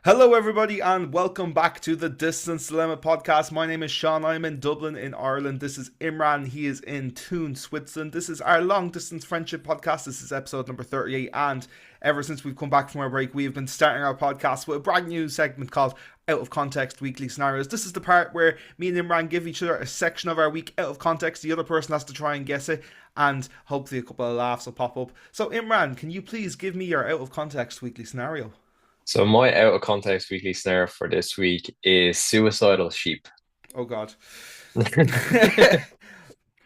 Hello, everybody, and welcome back to the Distance Dilemma podcast. My name is Sean. I'm in Dublin, in Ireland. This is Imran. He is in Thun, Switzerland. This is our long distance friendship podcast. This is episode number 38. And ever since we've come back from our break, we have been starting our podcast with a brand new segment called Out of Context Weekly Scenarios. This is the part where me and Imran give each other a section of our week out of context. The other person has to try and guess it, and hopefully a couple of laughs will pop up. So, Imran, can you please give me your Out of Context Weekly Scenario? So my out of context weekly snare for this week is suicidal sheep. Oh, God.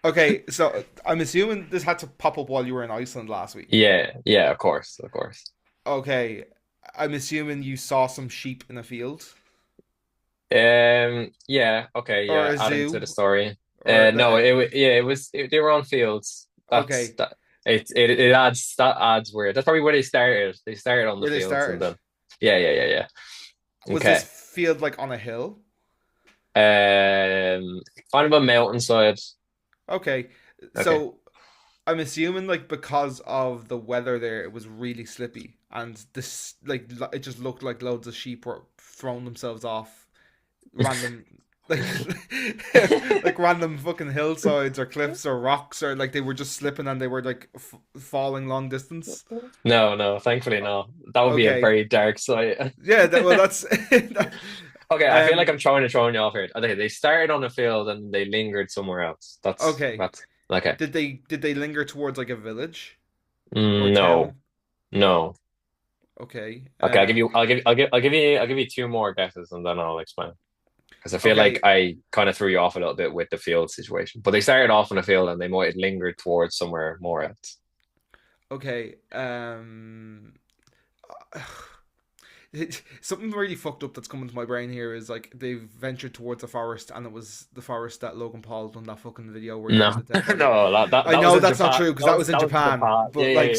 Okay, so I'm assuming this had to pop up while you were in Iceland last week. Yeah, yeah, of course, of course. Okay, I'm assuming you saw some sheep in a field Yeah, okay, or yeah. a Adding to the zoo story. or No, they were on fields. That's okay, that. It adds that adds weird. That's probably where they started. They started on the where they fields and started. then yeah. Was this Okay. field like on a hill? Um, Kind of a mountainside. Okay, Okay. so I'm assuming like because of the weather there, it was really slippy, and this like it just looked like loads of sheep were throwing themselves off random like like random fucking hillsides or cliffs or rocks or like they were just slipping and they were like falling long distance. No, thankfully no. That would be a Okay, very dark sight. yeah, well that's Okay, I feel like um I'm trying to throw you off here. Okay, they started on a field and they lingered somewhere else. okay. That's okay. Did they linger towards like a village or No, town? no. Okay, Okay, I'll give you two more guesses and then I'll explain. Because I feel like okay, I kind of threw you off a little bit with the field situation. But they started off on a field and they might have lingered towards somewhere more else. okay. Something really fucked up that's coming to my brain here is like they ventured towards the forest and it was the forest that Logan Paul done that fucking video where he has No, the dead body. no, I that was know in that's not Japan. true because that was in That was in Japan, Japan. but like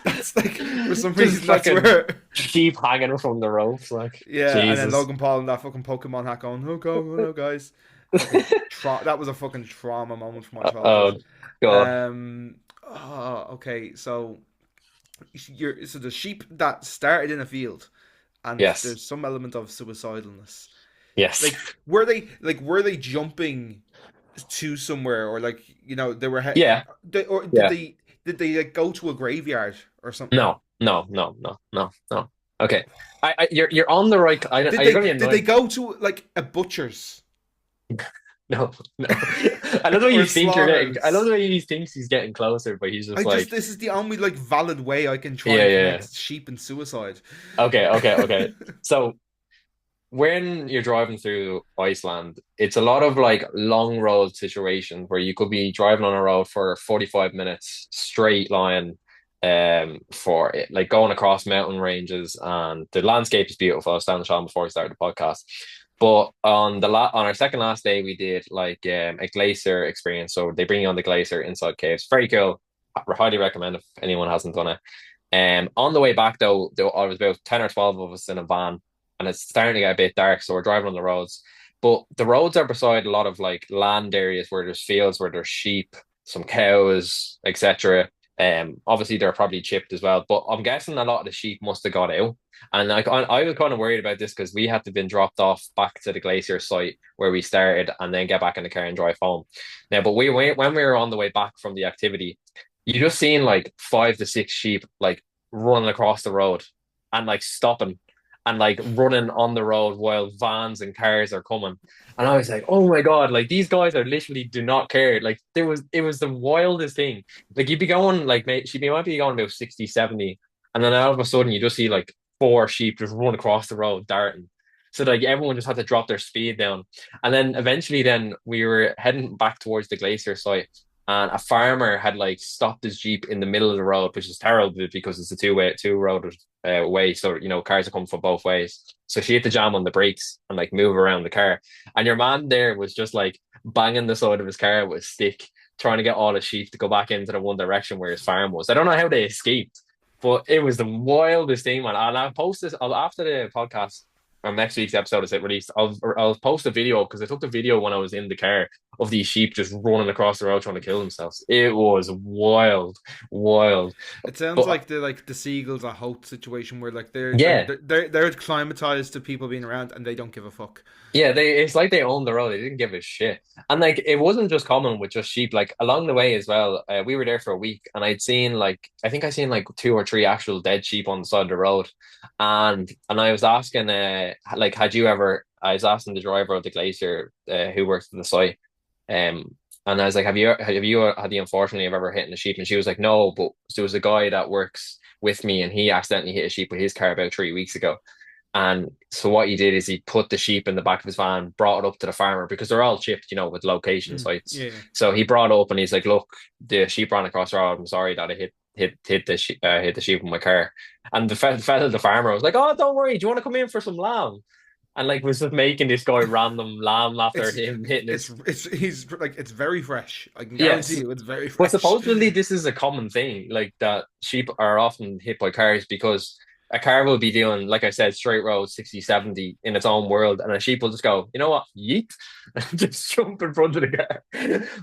that's like for some Just reason that's fucking where sheep hanging from the ropes, like yeah. And then Jesus. Logan Paul and that fucking Pokemon hat going, oh go, oh no guys, fucking that was a fucking trauma moment from my childhood. Oh God. Okay, so the sheep that started in a field and Yes. there's some element of suicidalness. Yes. Were they jumping to somewhere or like they were Yeah. or did Yeah. they like go to a graveyard or something? No. Okay. You're on the right. Did You're they gonna be did they annoyed. go to like a butcher's No. I love the way or you a think you're getting. I love slaughter's? the way he thinks he's getting closer, but he's just I just like, this is the only like valid way I can try and yeah. connect sheep and suicide. Okay. So when you're driving through Iceland, it's a lot of like long road situations where you could be driving on a road for 45 minutes straight line for it, like going across mountain ranges and the landscape is beautiful. I was telling Sean before we started the podcast. But on on our second last day, we did like a glacier experience. So they bring you on the glacier inside caves. Very cool. I highly recommend if anyone hasn't done it. On the way back though, I was about 10 or 12 of us in a van and it's starting to get a bit dark, so we're driving on the roads. But the roads are beside a lot of like land areas where there's fields, where there's sheep, some cows, etc. Obviously they're probably chipped as well, but I'm guessing a lot of the sheep must have got out. And like I was kind of worried about this because we had to been dropped off back to the glacier site where we started, and then get back in the car and drive home. Now, but when we were on the way back from the activity, you just seen like 5 to 6 sheep like running across the road and like stopping and like running on the road while vans and cars are coming. And I was like, oh my God, like these guys are literally do not care. Like it was the wildest thing. Like you'd be going like, mate, she might be going about 60, 70, and then all of a sudden you just see like four sheep just run across the road darting. So like everyone just had to drop their speed down. And then eventually then we were heading back towards the glacier site and a farmer had like stopped his Jeep in the middle of the road, which is terrible because it's a two road way. So, cars are coming from both ways. So she had to jam on the brakes and like move around the car. And your man there was just like banging the side of his car with a stick, trying to get all the sheep to go back into the one direction where his farm was. I don't know how they escaped, but it was the wildest thing, man. And I'll post this after the podcast or next week's episode is it released. I'll post a video because I took the video when I was in the car of these sheep just running across the road trying to kill themselves. It was wild, wild. It sounds But like the seagulls a Holt situation where like yeah, they're acclimatized to people being around and they don't give a fuck. yeah, it's like they owned the road. They didn't give a shit. And like it wasn't just common with just sheep. Like along the way as well, we were there for a week, and I think I seen like two or three actual dead sheep on the side of the road. And I was asking, like, had you ever? I was asking the driver of the glacier, who works at the site, and I was like, have you had the unfortunately have ever hit a sheep? And she was like, no, but there was a guy that works with me, and he accidentally hit a sheep with his car about 3 weeks ago. And so what he did is he put the sheep in the back of his van, brought it up to the farmer because they're all chipped, with location sites. Yeah. So he brought it up and he's like, "Look, the sheep ran across the road. I'm sorry that I hit the sheep with my car." And the farmer was like, "Oh, don't worry. Do you want to come in for some lamb?" And like was just making this guy random lamb after It's him hitting his. it's he's like it's very fresh. I can guarantee Yes. you it's very Well, fresh. supposedly this is a common thing, like that sheep are often hit by cars because a car will be doing, like I said, straight road 60, 70 in its own world, and a sheep will just go, you know what, yeet, and just jump in front of the car.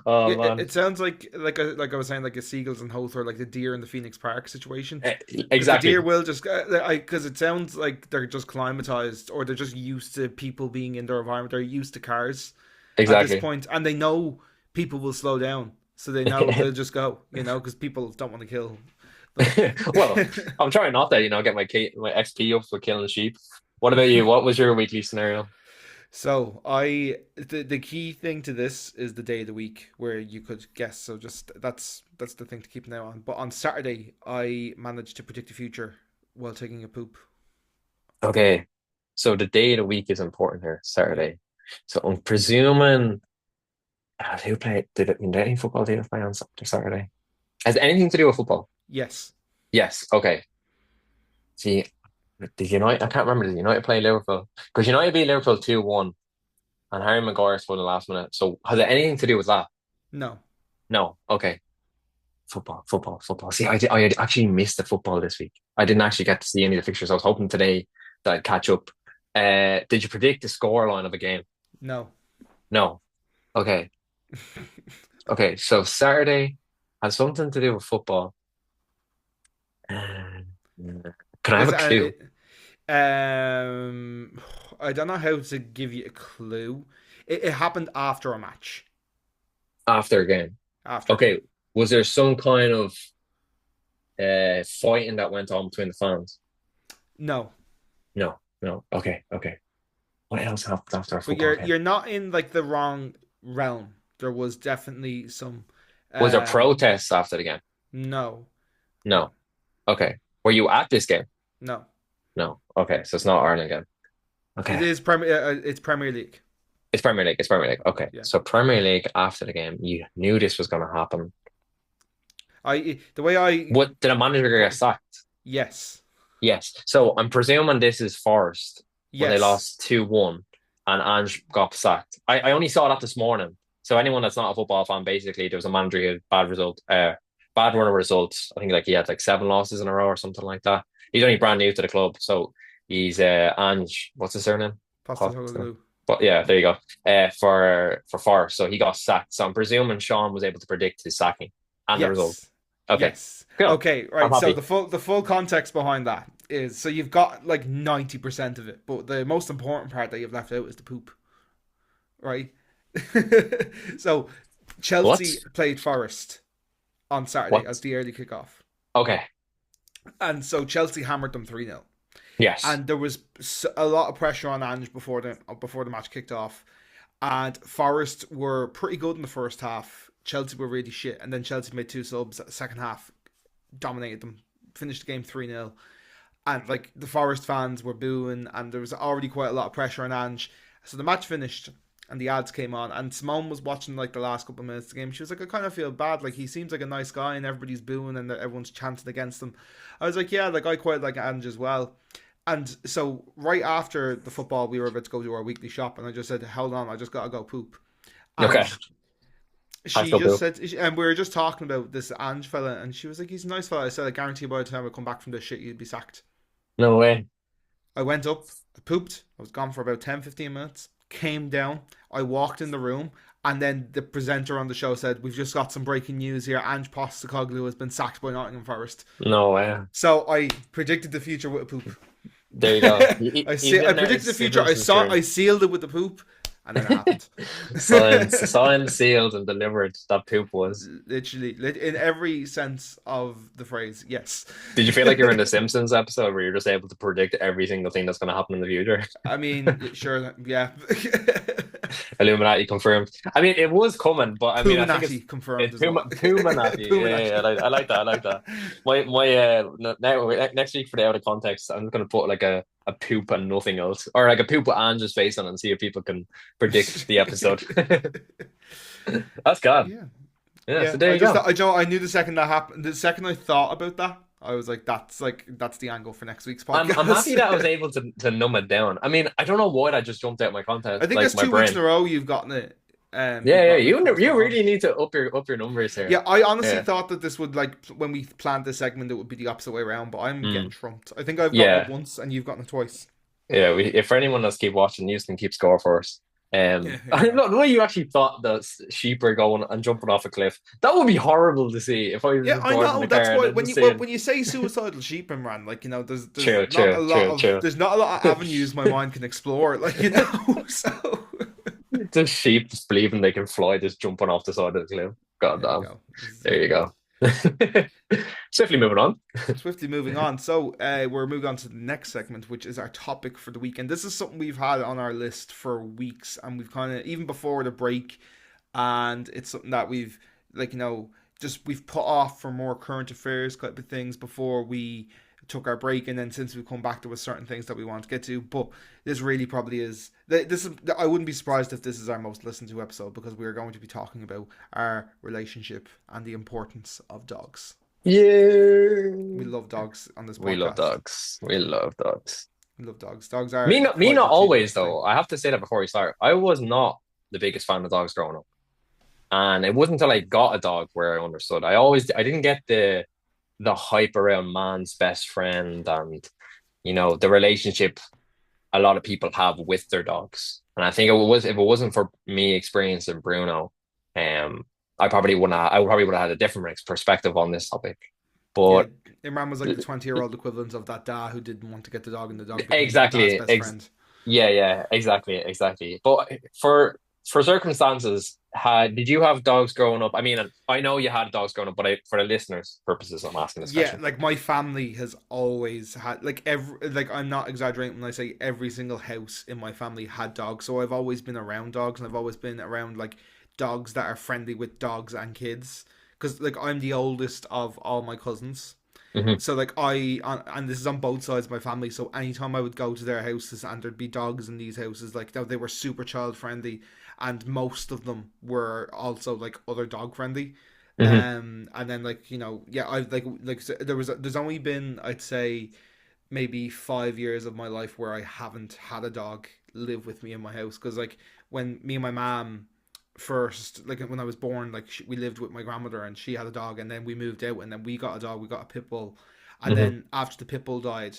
Oh Yeah, man. it sounds like I was saying like a seagulls and Hoth or like the deer in the Phoenix Park situation. Because the deer Exactly. will just, because it sounds like they're just climatized or they're just used to people being in their environment. They're used to cars at this Exactly. point, and they know people will slow down, so they know they'll just go, because people don't want to kill them. Well, I'm trying not to, get my XP up for killing sheep. What about you? What was your weekly scenario? So the key thing to this is the day of the week where you could guess. So just that's the thing to keep an eye on. But on Saturday, I managed to predict the future while taking a poop. Okay. So the day of the week is important here, Yeah. Saturday. So I'm presuming who played did any football team play on Saturday? Has it anything to do with football? Yes. Yes. Okay. See, did United? I can't remember. Did United play Liverpool? Because United beat Liverpool 2-1, and Harry Maguire scored in the last minute. So has it anything to do with that? No. No. Okay. Football, football, football. See, I actually missed the football this week. I didn't actually get to see any of the fixtures. I was hoping today that I'd catch up. Did you predict the score line of a game? No. No. Okay. Okay. So Saturday has something to do with football. Uh, can I have Is a clue I don't know how to give you a clue. It happened after a match. after a game? After a game. Okay. Was there some kind of fighting that went on between the fans? No. No, no. Okay, okay. What else happened after a But football you're game? not in like the wrong realm. There was definitely some Was there um protests after the game? no. No. No. Okay. Were you at this game? No. No. Okay, so it's not Ireland game. It Okay. is it's Premier League. It's Premier League. It's Premier League. Okay. Yeah. So Premier League after the game, you knew this was going to happen. I the way I What did a manager get sacked? yes. Yes. So I'm presuming this is Forest when they Yes. lost 2-1 and Ange got sacked. I only saw that this morning. So anyone that's not a football fan, basically, there was a manager who had bad run of results. I think like he had like 7 losses in a row or something like that. He's only brand new to the club, so he's Ange. What's his surname? Pot. Postecoglou. But yeah, there you go. For Forest, so he got sacked. So I'm presuming Sean was able to predict his sacking and the result. Yes. Okay, Yes. cool. Okay, I'm right. So happy. the full context behind that is so you've got like 90% of it, but the most important part that you've left out is the poop, right? So What? Chelsea played Forest on Saturday as What? the early kickoff. Okay. And so Chelsea hammered them 3-0. Yes. And there was a lot of pressure on Ange before the match kicked off. And Forest were pretty good in the first half. Chelsea were really shit. And then Chelsea made two subs at the second half, dominated them, finished the game 3-0. And like the Forest fans were booing, and there was already quite a lot of pressure on Ange. So the match finished, and the ads came on, and Simone was watching like the last couple of minutes of the game. She was like, I kind of feel bad. Like he seems like a nice guy, and everybody's booing, and everyone's chanting against him. I was like, yeah, like I quite like Ange as well. And so right after the football, we were about to go to our weekly shop, and I just said, hold on, I just gotta go poop. Okay. And I she still just do. said, and we were just talking about this Ange fella, and she was like, he's a nice fella. I said, I guarantee by the time I come back from this shit, you'd be sacked. No way. I went up, I pooped, I was gone for about 10, 15 minutes, came down, I walked in the room, And then the presenter on the show said, "We've just got some breaking news here. Ange Postecoglou has been sacked by Nottingham Forest." No way. So I predicted the future with a poop. There you go. I Even predicted the future. Sivers is true. I sealed it with the poop, and then it happened. Signed, sealed, and delivered. That poop was. Literally, in every sense of the phrase, yes. Did you feel like you're in the Simpsons episode where you're just able to predict every single thing that's going to happen in the future? I mean, sure, yeah. Illuminati confirmed. I mean, it was coming, but I mean, I think Puminati confirmed it's as well. Puminati. Yeah, I like that. I like that. Next week for the out of context, I'm just gonna put like a poop and nothing else, or like a poop with Ange's face on, it and see if people can predict the episode. That's good. Yeah. Yeah. Yeah, So there you go. I knew the second that happened. The second I thought about that, I was that's the angle for next week's podcast. I'm happy that I was able to numb it down. I mean, I don't know why that just jumped out of my content. I think like that's my 2 weeks brain. in a row you've gotten it. Yeah. You really need to up your numbers here. Yeah, I honestly Yeah. thought that this would, like, when we planned this segment, it would be the opposite way around. But I'm getting trumped. I think I've gotten Yeah. it once, and you've gotten it twice. Yeah. If for anyone that's keep watching, you can keep score for us. Yeah, I don't know the way you actually thought that sheep are going and jumping off a cliff. That would be horrible to see if I was Yeah, I driving know. the That's car why and then just seeing when you say suicidal sheep, Imran, like, there's True, not a lot true. of there's not a lot of avenues my mind can explore. Like, so Just sheep just believing they can fly, just jumping off the side of the cliff. God there you damn. go. There you go. Swiftly moving on. Swiftly moving on. So we're moving on to the next segment, which is our topic for the weekend. This is something we've had on our list for weeks, and we've kind of, even before the break, and it's something that we've, like, just we've put off for more current affairs type of things before we took our break, and then since we've come back, there was certain things that we want to get to. But this really probably is this is I wouldn't be surprised if this is our most listened to episode, because we're going to be talking about our relationship and the importance of dogs. Yeah. We love dogs on this podcast. We love dogs. We love dogs. We love dogs. Dogs are Me not quite always thing. though. I have to say that before we start. I was not the biggest fan of dogs growing up. And it wasn't until I got a dog where I understood. I didn't get the hype around man's best friend and the relationship a lot of people have with their dogs. And I think if it wasn't for me experiencing Bruno, I probably would have had a different perspective on this topic. But yeah, Imran was like the 20-year-old equivalent of that dad who didn't want to get the dog, and the dog became exactly, his dad's best friend. Yeah, exactly. But for circumstances, did you have dogs growing up? I mean, I know you had dogs growing up, but for the listeners' purposes, I'm asking this question. Yeah, like, my family has always had, like, I'm not exaggerating when I say every single house in my family had dogs. So I've always been around dogs, and I've always been around, like, dogs that are friendly with dogs and kids. Because, like, I'm the oldest of all my cousins. Mm-hmm. So, like, and this is on both sides of my family. So anytime I would go to their houses and there'd be dogs in these houses, like, they were super child friendly, and most of them were also, like, other dog friendly. Mm-hmm. And then, like, yeah, I've so there's only been, I'd say, maybe 5 years of my life where I haven't had a dog live with me in my house. Because, like, when me and my mom first, like, when I was born, like, we lived with my grandmother, and she had a dog, and then we moved out, and then we got a dog. We got a pit bull, and then after the pit bull died,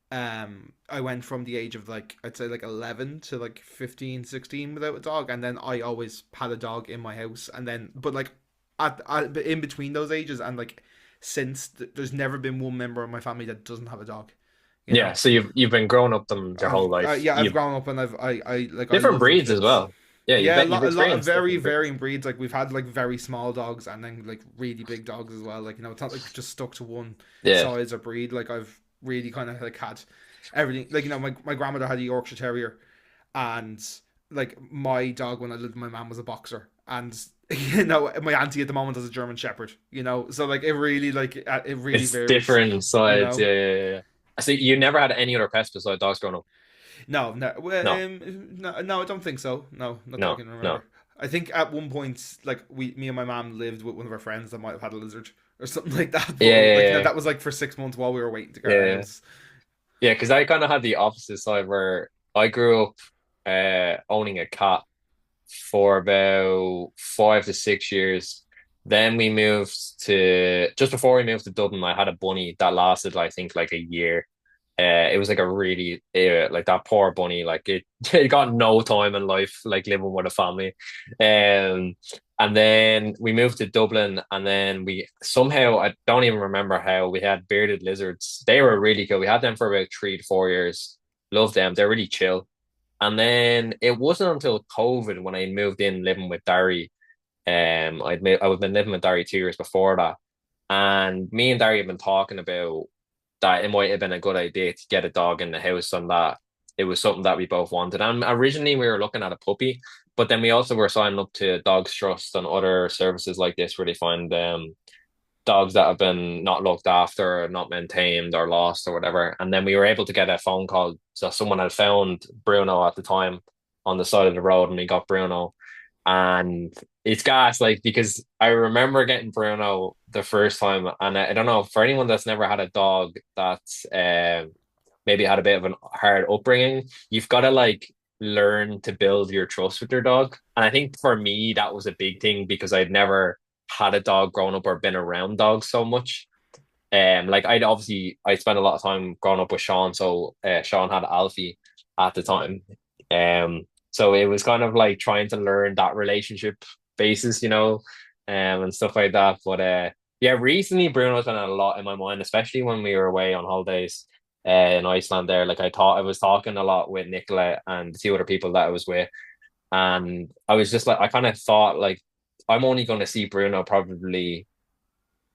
I went from the age of, like, I'd say, like, 11 to, like, 15, 16 without a dog, and then I always had a dog in my house, and then, but, like, at in between those ages, and, like, since, there's never been one member of my family that doesn't have a dog. Yeah, so you've been growing up them your whole life. Yeah, I've grown up, and I like different breeds as well. Yeah, a lot of very varying breeds. Like, we've had, like, very small dogs, and then, like, really big dogs as well. Like, it's not like we've just stuck to one size or breed. Like, I've really kind of, like, had everything. Like, my grandmother had a Yorkshire Terrier, and, like, my dog when I lived with my mum was a boxer, and my auntie at the moment has a German Shepherd. So, like, it really it's varies. Different sides. Yeah. So you never had any other pets besides dogs growing up? No, no, no, I don't think so. No, not that I can remember. No. I think at one point, like, me and my mom lived with one of our friends that might have had a lizard or something like that. But, that was, like, for 6 months while we were waiting to get our house. Yeah, because I kind of had the opposite side where I grew up owning a cat for about 5 to 6 years. Then just before we moved to Dublin, I had a bunny that lasted, I think, like a year. It was like a really like that poor bunny, like it got no time in life, like living with a family. Um, and then we moved to Dublin, and then we somehow, I don't even remember how, we had bearded lizards. They were really cool. We had them for about 3 to 4 years. Loved them. They're really chill. And then it wasn't until COVID when I moved in living with Dari. I've been living with Dari 2 years before that, and me and Dari have been talking about that it might have been a good idea to get a dog in the house, and that it was something that we both wanted. And originally we were looking at a puppy, but then we also were signing up to Dogs Trust and other services like this where they find dogs that have been not looked after, or not maintained, or lost, or whatever. And then we were able to get a phone call. So someone had found Bruno at the time on the side of the road, and we got Bruno. And it's gas, like, because I remember getting Bruno the first time, and I don't know, for anyone that's never had a dog that's maybe had a bit of a hard upbringing, you've got to like learn to build your trust with your dog. And I think for me that was a big thing because I'd never had a dog growing up or been around dogs so much. Like I spent a lot of time growing up with Sean, so Sean had Alfie at the time. So it was kind of like trying to learn that relationship basis, and stuff like that. But yeah, recently Bruno's been a lot in my mind, especially when we were away on holidays in Iceland there. Like I was talking a lot with Nicola and the two other people that I was with, and I was just like I kind of thought like I'm only going to see Bruno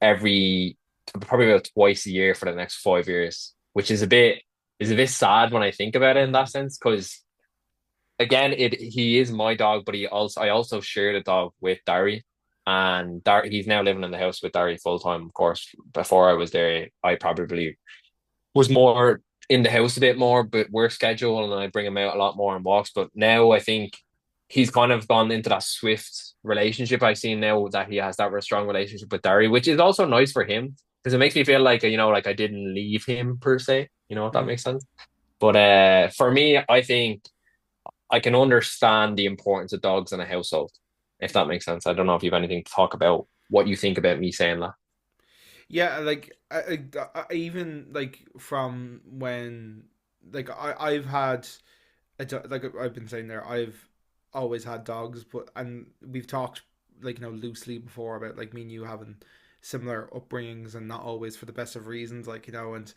every probably about twice a year for the next 5 years, which is a bit sad when I think about it in that sense. Because again, he is my dog, but I also share the dog with Dari, and he's now living in the house with Dari full time. Of course, before I was there, I probably was more in the house a bit more, but work schedule, and I bring him out a lot more on walks. But now I think he's kind of gone into that swift relationship. I've seen now that he has that strong relationship with Dari, which is also nice for him because it makes me feel like like I didn't leave him per se. If that Mm. makes sense. But for me, I think I can understand the importance of dogs in a household, if that makes sense. I don't know if you have anything to talk about what you think about me saying that. Yeah, like I even like from when like I've had like I've been saying there, I've always had dogs, but and we've talked like loosely before about like me and you having similar upbringings and not always for the best of reasons, like and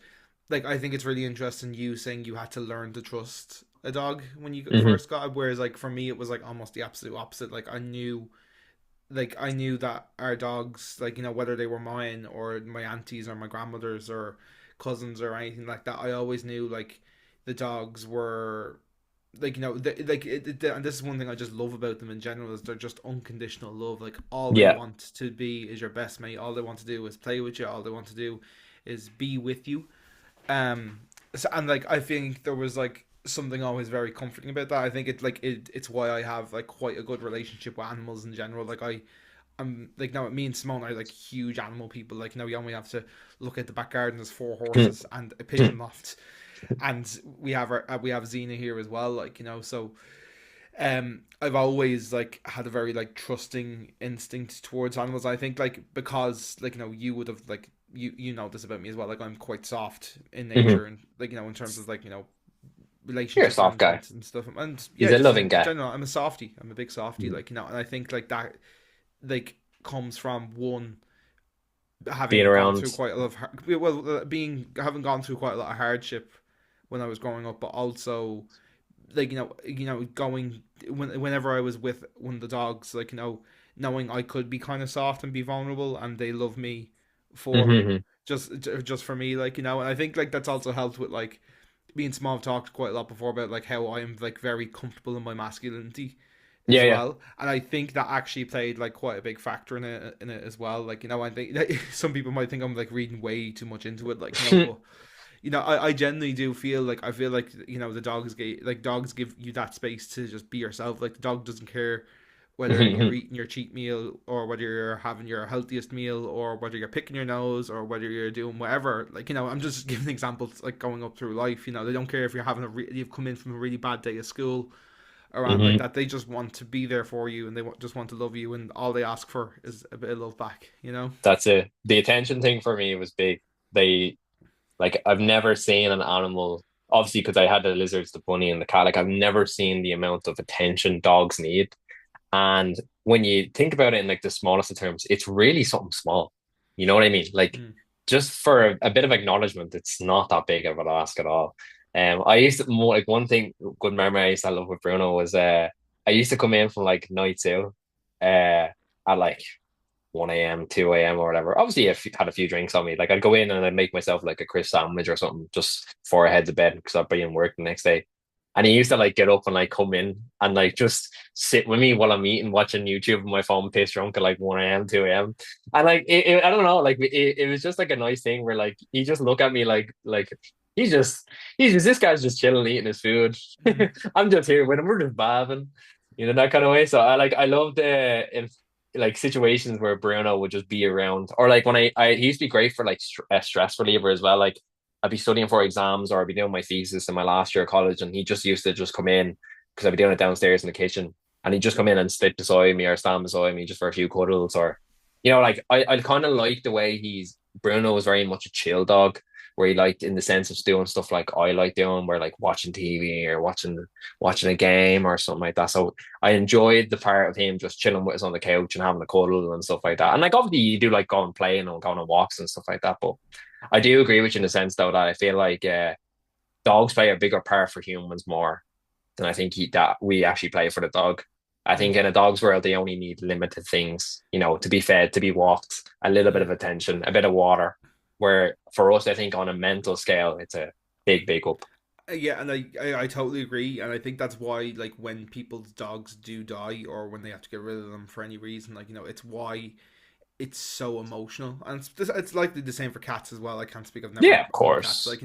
like I think it's really interesting you saying you had to learn to trust a dog when you Hmm. first got it, whereas like for me it was like almost the absolute opposite. Like I knew that our dogs, like whether they were mine or my aunties or my grandmothers or cousins or anything like that, I always knew like the dogs were like and this is one thing I just love about them in general is they're just unconditional love. Like all they Yeah. want to be is your best mate. All they want to do is play with you. All they want to do is be with you. And like I think there was like something always very comforting about that. I think it's why I have like quite a good relationship with animals in general. Like I'm like now me and Simone are like huge animal people. Like we only have to look at the back garden. There's 4 horses and a pigeon loft, and we have Xena here as well. Like so I've always like had a very like trusting instinct towards animals. I think like because like you would have like you know this about me as well. Like I'm quite soft in Hmm. nature and like in terms of like You're a relationship soft guy. management and stuff. And He's yeah, a just loving in guy. general, I'm a softie. I'm a big softie. Mhm. Like and I think like that like comes from one Being having gone around. through quite a lot of being having gone through quite a lot of hardship when I was growing up, but also like going whenever I was with one of the dogs, like knowing I could be kind of soft and be vulnerable, and they love me for Hmm. just for me, like and I think like that's also helped with like me and Small have talked quite a lot before about like how I am like very comfortable in my masculinity Yeah, as yeah. well, and I think that actually played like quite a big factor in it as well. Like I think some people might think I'm like reading way too much into it, like but I genuinely do feel like I feel like the dogs give you that space to just be yourself. Like the dog doesn't care whether you're eating your cheat meal or whether you're having your healthiest meal or whether you're picking your nose or whether you're doing whatever. Like I'm just giving examples like going up through life. They don't care if you're having you've come in from a really bad day of school around like Hmm. that. They just want to be there for you and they just want to love you, and all they ask for is a bit of love back. That's it. The attention thing for me was big. They Like I've never seen an animal, obviously because I had the lizards, the bunny, and the cat. Like I've never seen the amount of attention dogs need. And when you think about it in like the smallest of terms, it's really something small. You know what I mean? Like Mm. just for a bit of acknowledgement, it's not that big of an ask at all. I used to more like one thing good memory I used to love with Bruno was I used to come in from like nights out at like 1 a.m., 2 a.m. or whatever. Obviously, I had a few drinks on me. Like I'd go in and I'd make myself like a crisp sandwich or something just before I head to bed because I'd be in work the next day. And he used to like get up and like come in and like just sit with me while I'm eating, watching YouTube on my phone, piss drunk at like 1 a.m., 2 a.m. And like I don't know, like it was just like a nice thing where like he just look at me like he's just this guy's just chilling, eating his food. Mm. I'm just here with him, we're just babbing, that kind of way. So I love the in like situations where Bruno would just be around, or like when he used to be great for like a stress reliever as well. Like I'd be studying for exams or I'd be doing my thesis in my last year of college, and he just used to just come in because I'd be doing it downstairs in the kitchen, and he'd just come in and sit beside me or stand beside me just for a few cuddles, or like I kind of like the way Bruno was very much a chill dog, where he liked in the sense of doing stuff like I like doing, where like watching TV or watching a game or something like that. So I enjoyed the part of him just chilling with us on the couch and having a cuddle and stuff like that. And like obviously you do like going playing and going on walks and stuff like that, but I do agree with you in the sense though that I feel like dogs play a bigger part for humans more than I think that we actually play for the dog. I think Mm. in a dog's world, they only need limited things, to be fed, to be walked, a little bit Yeah. of attention, a bit of water. Where for us, I think on a mental scale, it's a big, big up. Yeah, and I totally agree, and I think that's why like when people's dogs do die or when they have to get rid of them for any reason, like it's why it's so emotional, and it's likely the same for cats as well. I can't speak. I've never Yeah, of owned cats, course. like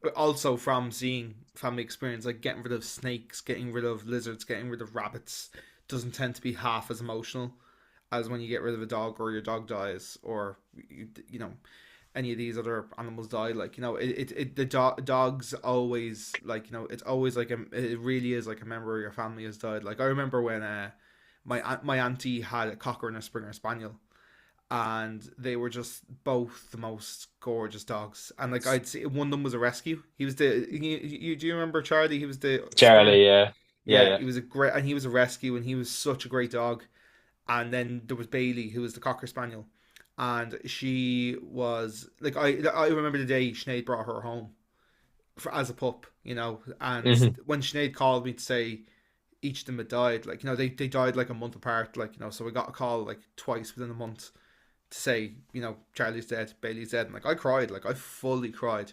but also from seeing family experience, like getting rid of snakes, getting rid of lizards, getting rid of rabbits doesn't tend to be half as emotional as when you get rid of a dog or your dog dies or any of these other animals die. Like dogs always like it's always like it really is like a member of your family has died. Like I remember when my auntie had a cocker and a Springer Spaniel, and they were just both the most gorgeous dogs. And like I'd see one of them was a rescue. He was do you remember Charlie? He was the Springer. Charlie, yeah. Yeah, Yeah, yeah. he was a great, and he was a rescue, and he was such a great dog. And then there was Bailey, who was the Cocker Spaniel, and she was like I remember the day Sinead brought her home as a pup, and Hmm. when Sinead called me to say each of them had died, like they died like a month apart, like so we got a call like twice within a month to say Charlie's dead, Bailey's dead, and like I cried, like I fully cried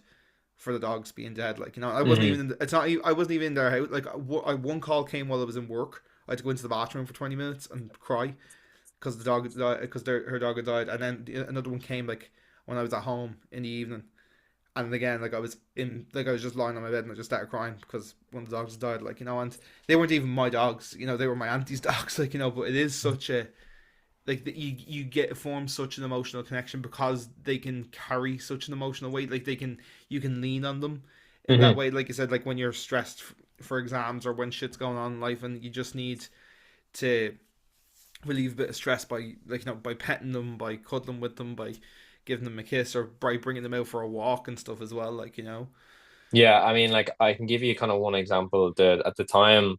for the dogs being dead, like I wasn't Hmm. even it's not I wasn't even in their house, like one call came while I was in work. I had to go into the bathroom for 20 minutes and cry because the dog because her dog had died, and then another one came like when I was at home in the evening, and again like I was just lying on my bed and I just started crying because one of the dogs died, like and they weren't even my dogs, they were my auntie's dogs, like but it is such a like you get form such an emotional connection because they can carry such an emotional weight, like you can lean on them in that Hmm. way, like you said, like when you're stressed for exams or when shit's going on in life and you just need to relieve a bit of stress by by petting them, by cuddling with them, by giving them a kiss, or by bringing them out for a walk and stuff as well. Yeah, I mean, like I can give you kind of one example that at the time,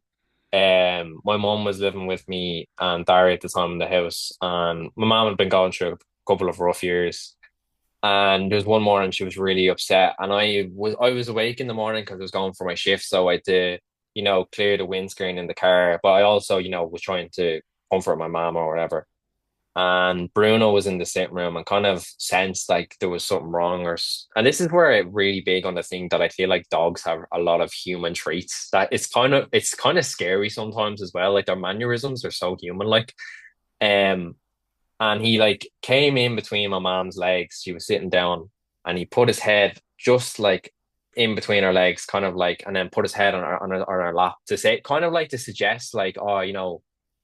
my mom was living with me and Barry at the time in the house, and my mom had been going through a couple of rough years. And there was one morning she was really upset, and I was awake in the morning because I was going for my shift, so I had to, clear the windscreen in the car. But I also, was trying to comfort my mom or whatever. And Bruno was in the sitting room and kind of sensed like there was something wrong, and this is where it really big on the thing that I feel like dogs have a lot of human traits that it's kind of scary sometimes as well. Like their mannerisms are so human like. Um, and he like came in between my mom's legs. She was sitting down, and he put his head just like in between her legs, kind of like, and then put his head on her lap to say, kind of like to suggest, like, oh,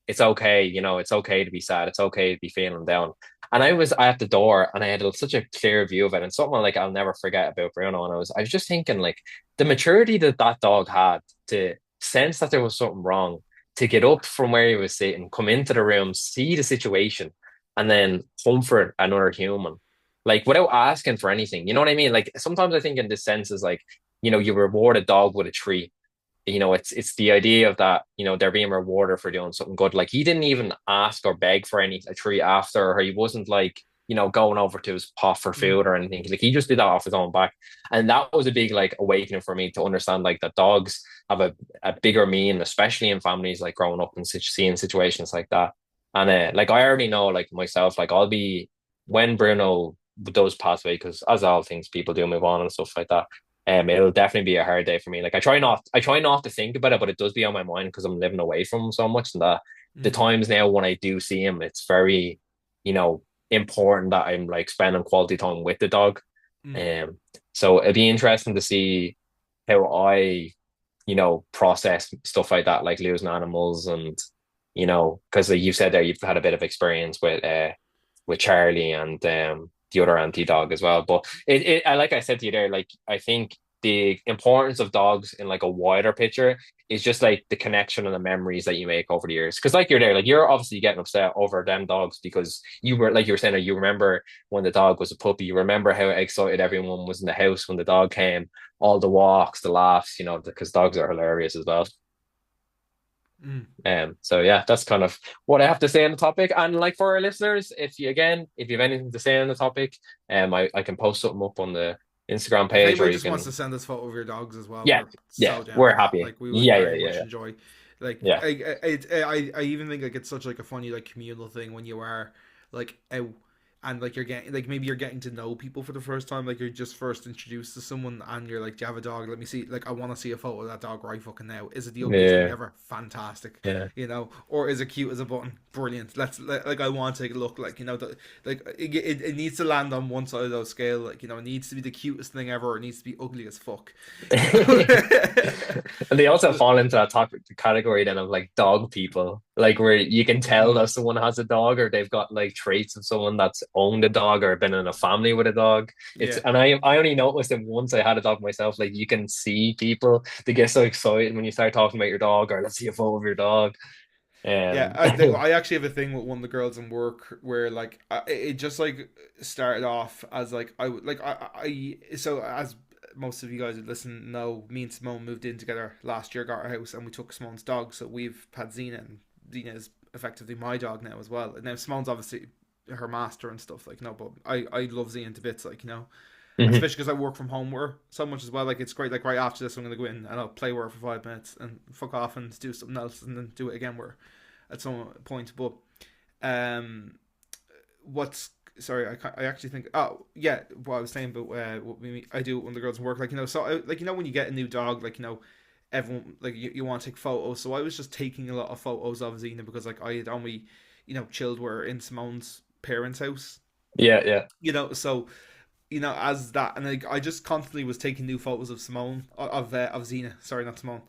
it's okay, it's okay to be sad, it's okay to be feeling down. And I was at the door, and I had such a clear view of it, and something like I'll never forget about Bruno. And I was just thinking, like, the maturity that that dog had to sense that there was something wrong, to get up from where he was sitting, come into the room, see the situation and then comfort another human like without asking for anything. You know what I mean? Like sometimes I think in this sense is like, you reward a dog with a treat. It's the idea of that, they're being rewarded for doing something good. Like he didn't even ask or beg for any a treat after, or he wasn't like, going over to his pot for Mm, food or anything. Like he just did that off his own back. And that was a big like awakening for me to understand like that dogs have a bigger meaning, especially in families like growing up and seeing situations like that. And like I already know like myself, like I'll be when Bruno does pass away, because as all things people do move on and stuff like that. It'll definitely be a hard day for me. Like I try not to think about it, but it does be on my mind because I'm living away from him so much. And that the mm, times now when I do see him, it's very, you know, important that I'm like spending quality time with the dog. mm. Um, so it'd be interesting to see how I, process stuff like that, like losing animals and, because like you said there, you've had a bit of experience with Charlie and the other anti dog as well. But like I said to you there, like I think the importance of dogs in like a wider picture is just like the connection and the memories that you make over the years. Because like you're there, like you're obviously getting upset over them dogs because you were like you were saying, you remember when the dog was a puppy, you remember how excited everyone was in the house when the dog came, all the walks, the laughs, because dogs are hilarious as well. Mm. So yeah, that's kind of what I have to say on the topic. And like for our listeners, if you have anything to say on the topic, I can post something up on the Instagram If page, or anybody you just wants can, to send us photo of your dogs as well, yeah, we're yeah, so down we're for that. happy. Like we would Yeah, yeah, very yeah, much yeah, enjoy. Like yeah. I even think like it's such like a funny like communal thing when you are like out and like you're getting like maybe you're getting to know people for the first time. Like you're just first introduced to someone and you're like, do you have a dog? Let me see. Like I want to see a photo of that dog right fucking now. Is it the ugliest thing Yeah, ever? Fantastic. yeah. Or is it cute as a button? Brilliant. Like I want to take a look. Like like it needs to land on one side of the scale. Like it needs to be the cutest thing ever. Or it needs to be ugly as fuck. And they also But fall into that topic category then of like dog people, like where you can tell mm, that someone has a dog or they've got like traits of someone that's owned a dog or been in a family with a dog. yeah, And I only noticed it once I had a dog myself. Like you can see people, they get so excited when you start talking about your dog or let's see a photo of your dog. yeah. Um, I actually have a thing with one of the girls in work where like it just like started off as like so as most of you guys who listen know, me and Simone moved in together last year, got our house, and we took Simone's dog. So we've had Xena, and Xena is effectively my dog now as well. Now Simone's obviously her master and stuff like but I love Xena to bits, like mhm. especially because I work from home with her so much as well. Like it's great. Like right after this, I'm gonna go in and I'll play with her for 5 minutes and fuck off and do something else and then do it again with her at some point. But um, what's sorry, I actually think yeah, what I was saying about what I do when the girls work, like so like when you get a new dog, like everyone like you want to take photos. So I was just taking a lot of photos of Xena because like I had only chilled with her in Simone's parents' house. Yeah, yeah. So as that, and like I just constantly was taking new photos of Simone of Xena. Sorry, not Simone.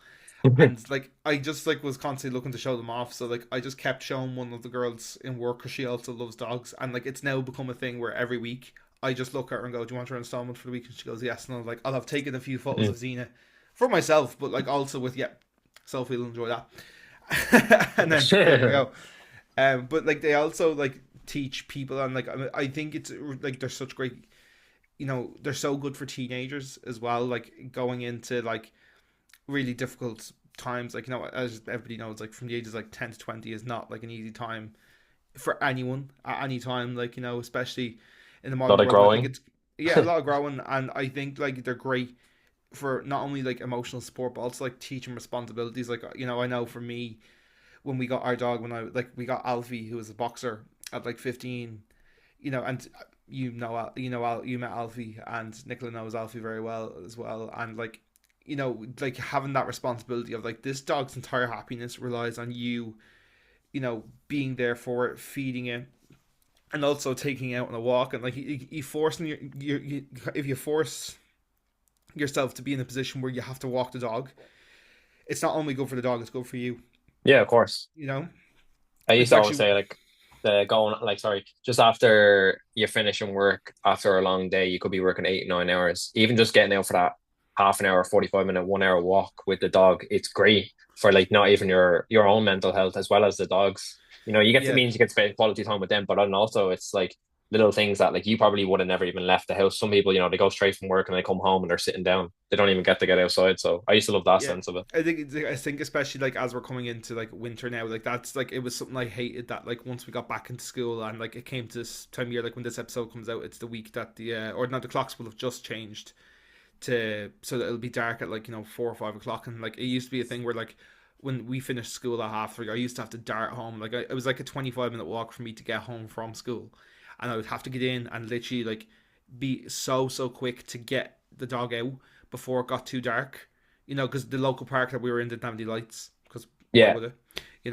And like I just like was constantly looking to show them off. So like I just kept showing one of the girls in work because she also loves dogs, and like it's now become a thing where every week I just look at her and go, "Do you want her installment for the week?" And she goes, "Yes." And I'm like, I'll have taken a few photos of Xena for myself, but like also with Sophie will enjoy that. And then there we go. But like they also like teach people, and like I think it's like they're such great they're so good for teenagers as well, like going into like really difficult times, like as everybody knows, like from the ages like 10 to 20 is not like an easy time for anyone at any time, like especially in the A lot modern of world. I think growing. it's a lot of growing, and I think like they're great for not only like emotional support but also like teaching responsibilities. Like I know for me, when we got our dog, when I like we got Alfie, who was a boxer at like 15, and you met Alfie, and Nicola knows Alfie very well as well, and like like having that responsibility of like this dog's entire happiness relies on you, being there for it, feeding it, and also taking it out on a walk, and like you forcing you if you force yourself to be in a position where you have to walk the dog, it's not only good for the dog, it's good for you. Yeah, of course. You know, I used it's to always actually say like the going like sorry, just after you finish and work after a long day, you could be working 8, 9 hours. Even just getting out for that half an hour, 45 minute, 1 hour walk with the dog, it's great for like not even your own mental health as well as the dogs. You get to yeah, means you get to spend quality time with them, but then also it's like little things that like you probably would have never even left the house. Some people, they go straight from work and they come home and they're sitting down. They don't even get to get outside. So I used to love that Yeah, sense of it. I think especially like as we're coming into like winter now, like that's like it was something I hated that like once we got back into school and like it came to this time of year, like when this episode comes out, it's the week that or now the clocks will have just changed to so that it'll be dark at like 4 or 5 o'clock, and like it used to be a thing where like when we finished school at 3:30, I used to have to dart home. Like it was like a 25 minute walk for me to get home from school, and I would have to get in and literally like be so quick to get the dog out before it got too dark. Because the local park that we were in didn't have any lights. Because why Yeah. would it?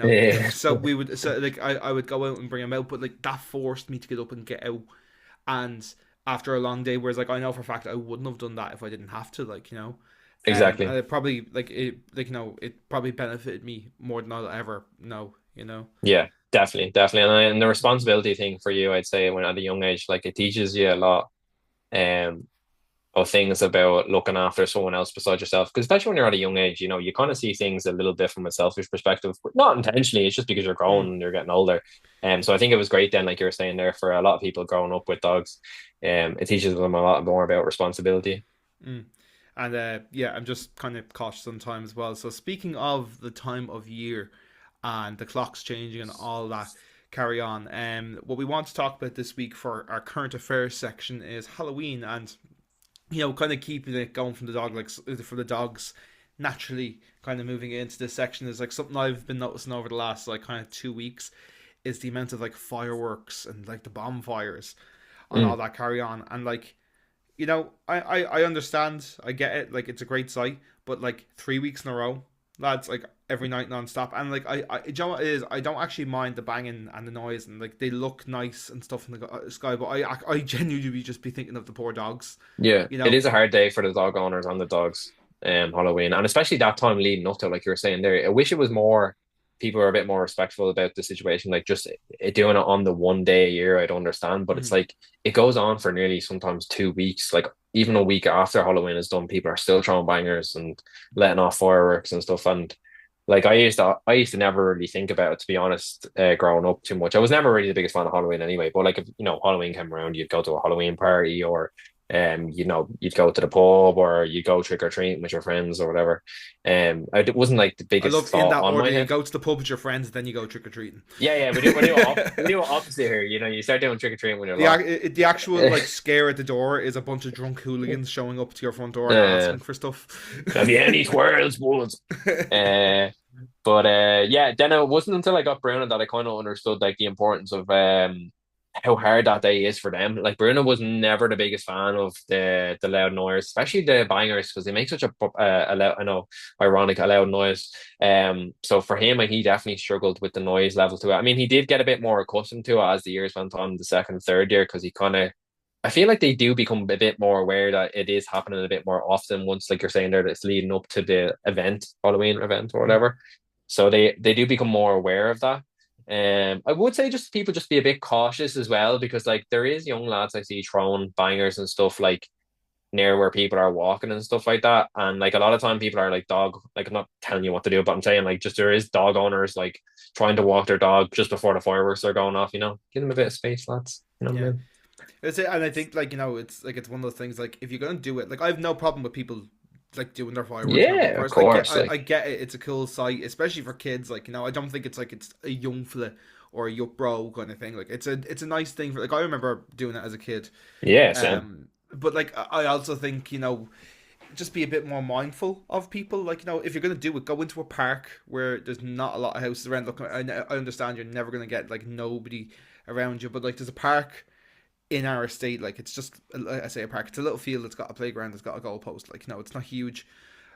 Yeah. So we would so like I would go out and bring him out, but like that forced me to get up and get out. And after a long day, whereas like I know for a fact I wouldn't have done that if I didn't have to, and Exactly. it probably it probably benefited me more than I'll ever know. Yeah, definitely. And the responsibility thing for you, I'd say, when at a young age, like it teaches you a lot um of things about looking after someone else besides yourself. Because especially when you're at a young age, you kind of see things a little bit from a selfish perspective, but not intentionally. It's just because you're growing Mm, and you're getting older. So I think it was great then, like you were saying there, for a lot of people growing up with dogs. It teaches them a lot more about responsibility. mm. And yeah, I'm just kind of cautious on time as well. So speaking of the time of year and the clocks changing and all that carry on, what we want to talk about this week for our current affairs section is Halloween, and kind of keeping it going from the dog, like for the dogs naturally kind of moving into this section is like something I've been noticing over the last like kind of 2 weeks is the amount of like fireworks and like the bonfires and all Mm. that carry on. And like, I understand, I get it, like it's a great sight, but like 3 weeks in a row, lads, like every night non-stop. And like you know what it is, I don't actually mind the banging and the noise, and like they look nice and stuff in the sky, but I genuinely just be thinking of the poor dogs, Yeah, you it know. is a hard day for the dog owners and the dogs, Halloween, and especially that time leading up to, like you were saying there. I wish it was more people are a bit more respectful about the situation, like just doing it on the one day a year. I'd understand, but it's Mhm. like it goes on for nearly sometimes 2 weeks. Like even a week after Halloween is done, people are still throwing bangers and letting off fireworks and stuff. And like I used to never really think about it, to be honest, growing up too much. I was never really the biggest fan of Halloween anyway, but like if Halloween came around, you'd go to a Halloween party, or you'd go to the pub, or you'd go trick or treating with your friends or whatever. It wasn't like the I biggest love in thought that on order. my You head. go to the pub with your friends, then you go trick or treating. Yeah, we do opposite here. You start doing trick or treating when you're the lot. the actual like scare at the door is a bunch of drunk hooligans showing up to your front door and uh, asking for stuff. have you any twirls, bullets? Uh, but yeah, then it wasn't until I got Bruno that I kind of understood like the importance of how hard that day is for them. Like Bruno was never the biggest fan of the loud noise, especially the bangers, because they make such a loud, I know, ironic, a loud noise. So for him, like, he definitely struggled with the noise level to it. I mean, he did get a bit more accustomed to it as the years went on, the second, third year, because he kind of. I feel like they do become a bit more aware that it is happening a bit more often once, like you're saying there, that it's leading up to the event, Halloween event or Mm. whatever. So they do become more aware of that. I would say just people just be a bit cautious as well, because like there is young lads I see throwing bangers and stuff like near where people are walking and stuff like that. And like a lot of time people are like like I'm not telling you what to do, but I'm saying like just there is dog owners like trying to walk their dog just before the fireworks are going off. Give them a bit of space, lads. You know what I Yeah. mean? That's it, and I think like it's like it's one of those things like if you're gonna do it, like I have no problem with people like doing their fireworks and opening Yeah, of fires. course. I Like, get it. It's a cool sight, especially for kids. Like I don't think it's like it's a young fella or a young bro kind of thing. Like it's a nice thing for like I remember doing it as a kid. yeah, Sam. But like I also think just be a bit more mindful of people. Like if you're gonna do it, go into a park where there's not a lot of houses around. Look, I understand you're never gonna get like nobody around you, but like there's a park in our estate, like it's just like I say a park. It's a little field. It's got a playground. It's got a goalpost. Like it's not huge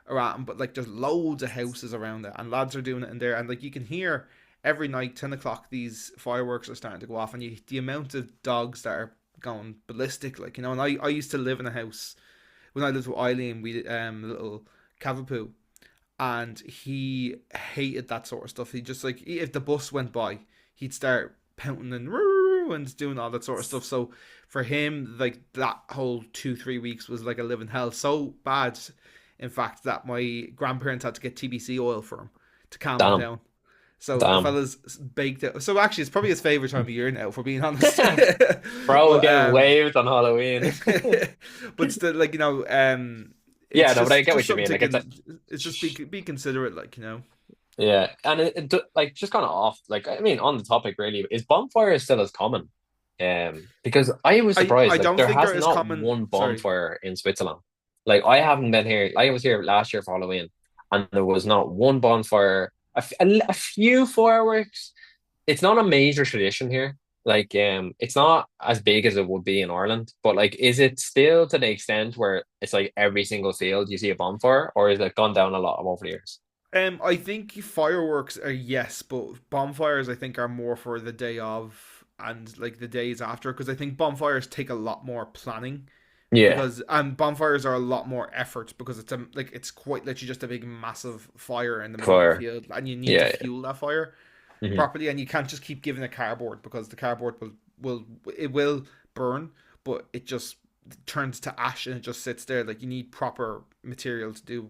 around, but like there's loads of houses around it, and lads are doing it in there, and like you can hear every night 10 o'clock these fireworks are starting to go off, and the amount of dogs that are going ballistic, like and I used to live in a house when I lived with Eileen. We a little cavapoo, and he hated that sort of stuff. He just like if the bus went by, he'd start pouting and doing all that sort of stuff. So for him, like that whole 2 3 weeks was like a living hell. So bad, in fact, that my grandparents had to get TBC oil for him to calm him Damn. down. So the Damn. fella's baked it. So actually, it's probably his favorite time of year now, if we're being honest. Bro, but getting waved on Halloween. but still, like Yeah, it's no, but I get just what you something mean. to Like it's it's just be considerate, yeah, and like just kind of off. Like I mean, on the topic, really, is bonfire still as common? Because I was I surprised. Like don't there think has they're as not common. one Sorry. bonfire in Switzerland. Like I haven't been here. I was here last year for Halloween, and there was not one bonfire. A few fireworks. It's not a major tradition here. Like it's not as big as it would be in Ireland. But like, is it still to the extent where it's like every single field you see a bonfire, or is it gone down a lot over the years? I think fireworks are yes, but bonfires I think are more for the day of and like the days after because I think bonfires take a lot more planning Yeah, because bonfires are a lot more effort because it's quite literally just a big massive fire in the middle of a fire. field and you need to Yeah, fuel that fire yeah. properly and you can't just keep giving it cardboard because the cardboard will it will burn but it just turns to ash and it just sits there like you need proper material to do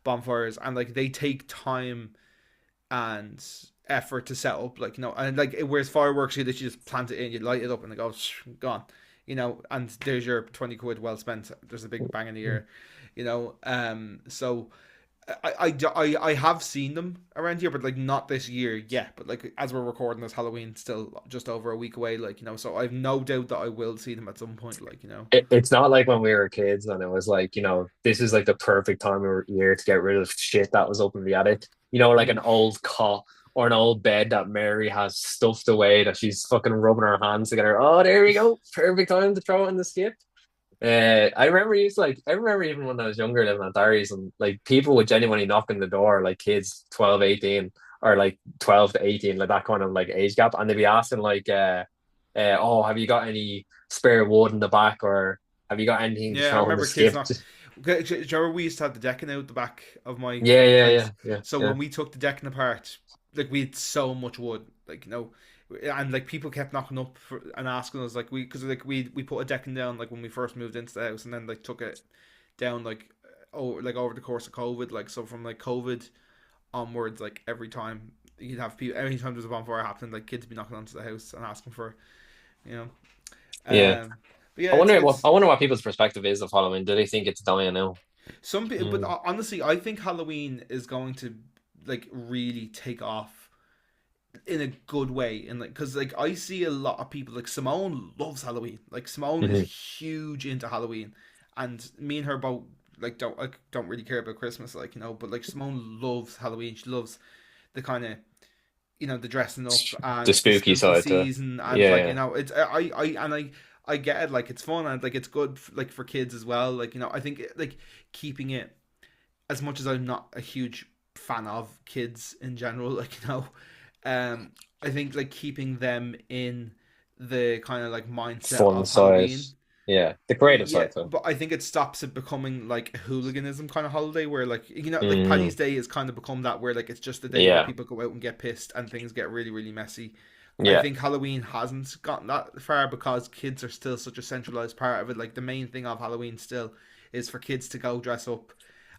bonfires and like they take time and effort to set up and like whereas fireworks you literally just plant it in you light it up and it goes gone and there's your 20 quid well spent there's a big bang in the air so I have seen them around here, but like not this year yet. But like as we're recording this, Halloween still just over a week away. So I've no doubt that I will see them at some point. It's not like when we were kids and it was like, this is like the perfect time of year to get rid of shit that was up in the attic. Like an Mm. old cot or an old bed that Mary has stuffed away that she's fucking rubbing her hands together. Oh, there we go. Perfect time to throw it in the skip. I remember even when I was younger living at Darius and like people would genuinely knock on the door, like kids 12, 18, or like 12 to 18, like that kind of like age gap, and they'd be asking like oh, have you got any spare wood in the back or have you got anything to Yeah, I throw in the remember kids skip? not. Okay, do you remember we used to have the decking out the back of my Yeah, yeah, yeah, place? yeah, So yeah. when we took the decking apart, like we had so much wood, and like people kept knocking up and asking us like because like we put a decking down like when we first moved into the house, and then like took it down over the course of COVID, like so from like COVID onwards, like every time you'd have people, anytime there's a bonfire happening, like kids be knocking onto the house and asking for, you know, Yeah. but yeah, it's I wonder what people's perspective is of Halloween. Do they think it's dying now? some people, but Mm. honestly, I think Halloween is going to like really take off in a good way, and like because like I see a lot of people like Simone loves Halloween. Like Simone is Hmm. huge into Halloween, and me and her both don't really care about Christmas, but like Simone loves Halloween. She loves the kind of the dressing up The and the spooky spooky side to season and like yeah. it's I get it, like it's fun and like it's good like for kids as well, I think like keeping it, as much as I'm not a huge fan of kids in general, um I think like keeping them in the kind of like mindset Fun of side. Halloween. Yeah. The creative Yeah, side too. but I think it stops it becoming like a hooliganism kind of holiday where like like Mm, Paddy's Day has kind of become that where like it's just a day where yeah. people go out and get pissed and things get really really messy. I Yeah. think Halloween hasn't gotten that far because kids are still such a centralized part of it. Like the main thing of Halloween still is for kids to go dress up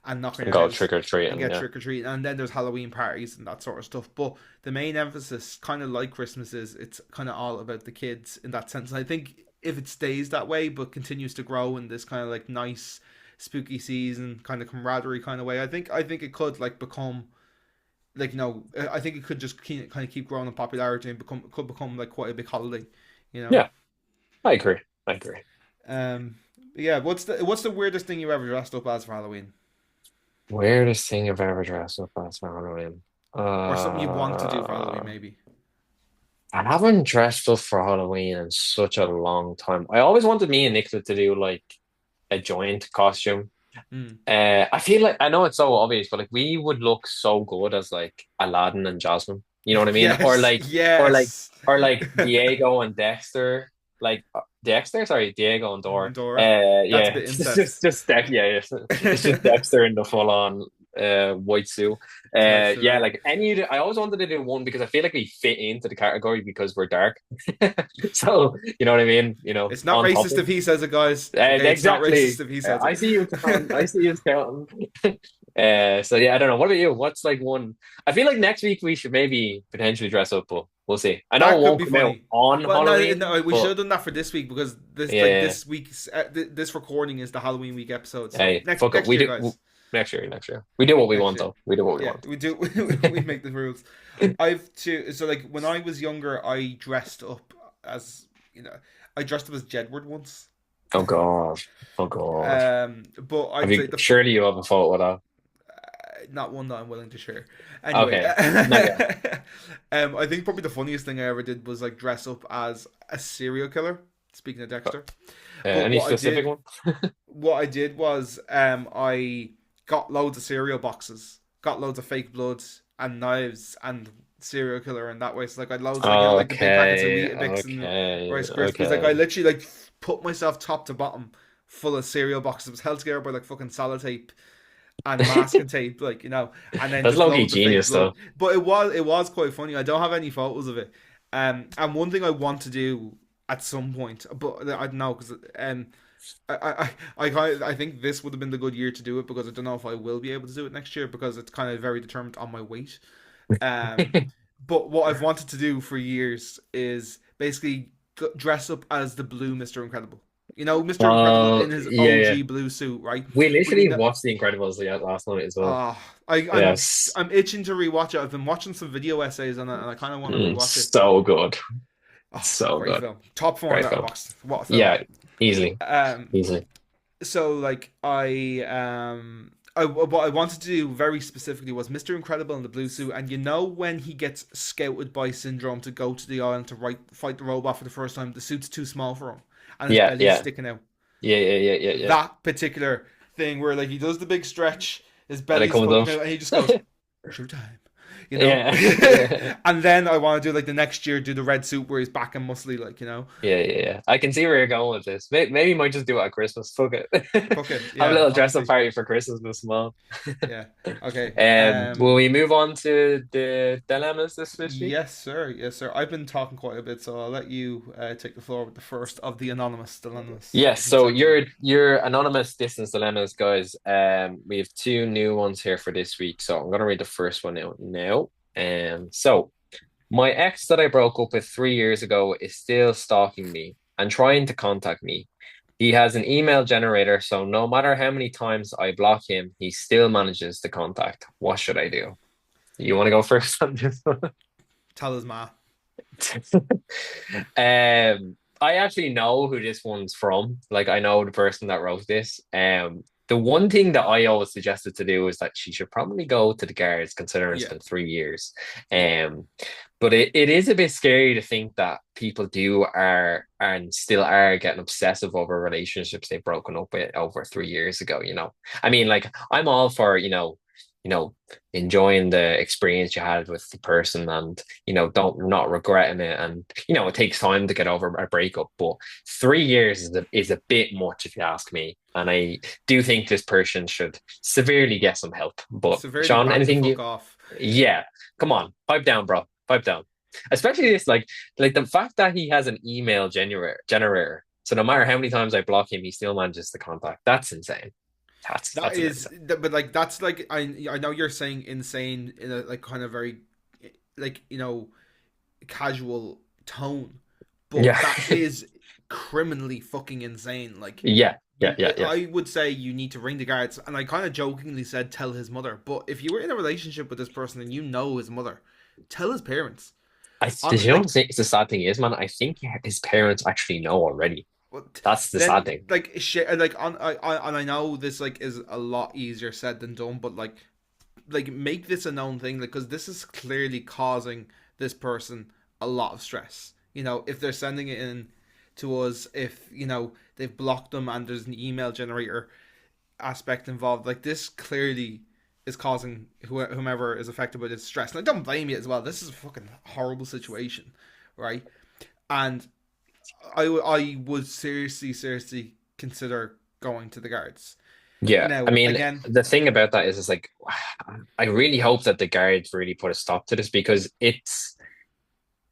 and knock on And your go house trick or and treating. get Yeah. trick or treat, and then there's Halloween parties and that sort of stuff. But the main emphasis, kind of like Christmas, is it's kind of all about the kids in that sense. And I think if it stays that way but continues to grow in this kind of like nice spooky season kind of camaraderie kind of way, I think it could like become like no, I think it could just kind of keep growing in popularity and could become like quite a big holiday, you know. Yeah. I agree. I agree. Um, yeah. What's the weirdest thing you ever dressed up as for Halloween, Weirdest thing I've ever dressed up as for Halloween. or something you want to do for Halloween, maybe? I haven't dressed up for Halloween in such a long time. I always wanted me and Nicola to do like a joint costume. Mm. I feel like I know it's so obvious, but like we would look so good as like Aladdin and Jasmine. You know what I mean? Yes. Yes. Or like Diego and Dexter. Like Dexter, sorry, Diego and Dora. Dora. That's a Yeah, bit incest. It's just Dexter in the full on white suit. Tight Yeah, suit. like I always wanted to do one because I feel like we fit into the category because we're dark. So you know what I mean? It's not On racist topic. if he says it, guys. Okay, it's not Exactly. racist if he says I it. see you counting. I see you counting. So yeah, I don't know. What about you? What's like one? I feel like next week we should maybe potentially dress up, but we'll see. I know That it could won't be come out funny. on Well, no, Halloween, no, we should but have done that for this week because yeah, this week's this recording is the Halloween week episode. So hey, fuck it. next We year, do guys, next year. We do what we next want year, though. We do what we yeah, want. we do. We make the rules. I've to so like when I was younger, I dressed up as I dressed up as Jedward once. Oh god. Oh god. But Have I'd you say surely you have a photo of that? not one that I'm willing to share. Anyway, Okay. Not yet. I think probably the funniest thing I ever did was like dress up as a serial killer. Speaking of Dexter, but Any specific one? what I did was, I got loads of cereal boxes, got loads of fake blood and knives and serial killer, and that way, so like I loads like like the big packets of Okay. Weetabix and Okay. Rice Krispies. Like I Okay. literally like put myself top to bottom full of cereal boxes. It was held together by like fucking sellotape and masking tape, and then That's just low-key loads of fake genius blood. though. But it was quite funny. I don't have any photos of it. And one thing I want to do at some point, but I don't know because I think this would have been the good year to do it because I don't know if I will be able to do it next year because it's kind of very determined on my weight. Um, but what I've wanted to do for years is basically dress up as the blue Mr. Incredible. Mr. Incredible Oh, in his yeah, yeah. OG blue suit, right? We But literally watched The Incredibles last night as well. uh, I, I'm Yes. I'm itching to rewatch it. I've been watching some video essays on it, and I kind of want to rewatch it. So good. Oh, So great good. film, top four in Great film. Letterboxd. What a film! Yeah, easily. Um, Easily. so like what I wanted to do very specifically was Mr. Incredible in the blue suit, and when he gets scouted by Syndrome to go to the island to fight the robot for the first time, the suit's too small for him, and his Yeah, belly's yeah. sticking out. Yeah, yeah, yeah, yeah, yeah. That particular thing where like he does the big stretch, his And it belly's comes poking out, off. and he just goes, "Showtime." Yeah. And then I want to do like the next year, do the red suit where he's back and muscly, Yeah, yeah, yeah. I can see where you're going with this. Maybe you might just do it at Christmas. Fuck it. Fuck it, Have a yeah, little dress up honestly, party for Christmas this month. yeah. Okay. Will we move on to the dilemmas this week? Yes, sir. Yes, sir. I've been talking quite a bit, so I'll let you take the floor with the first of the anonymous Yes, so section. your anonymous distance dilemmas, guys. We have two new ones here for this week. So I'm gonna read the first one out now. So my ex that I broke up with 3 years ago is still stalking me and trying to contact me. He has an email generator, so no matter how many times I block him, he still manages to contact. What should I do? You want to go first on this one? Tell his ma. I actually know who this one's from. Like, I know the person that wrote this. The one thing that I always suggested to do is that she should probably go to the guards, considering it's Yeah, been 3 years. yeah. Um, but it is a bit scary to think that people do are and still are getting obsessive over relationships they've broken up with over 3 years ago, you know. I mean, like, I'm all for, you know, enjoying the experience you had with the person and don't not regretting it, and it takes time to get over a breakup, but 3 years is a bit much if you ask me, and I do think this person should severely get some help. But Severely Sean, back the anything fuck you off. yeah, come on, pipe down, bro, pipe down. Especially this, like the fact that he has an email generator, so no matter how many times I block him he still manages to contact. That's insane. That That's a bit is, insane. but like that's like I know you're saying insane in a like kind of very like casual tone, but Yeah. that is criminally fucking insane. Like Yeah, yeah, yeah, yeah. I would say you need to ring the guards, and I kind of jokingly said tell his mother. But if you were in a relationship with this person and you know his mother, tell his parents. Did On you know what like the sad thing is, man? I think his parents actually know already. what That's the sad then thing. like shit like and I know this like is a lot easier said than done, but like make this a known thing, like because this is clearly causing this person a lot of stress. If they're sending it in to us, if they've blocked them and there's an email generator aspect involved, like this clearly is causing whomever is affected by this stress. And I don't blame you as well. This is a fucking horrible situation, right? And I would seriously consider going to the guards. Yeah, I Now mean, again, the thing about that is like, I really hope that the guards really put a stop to this, because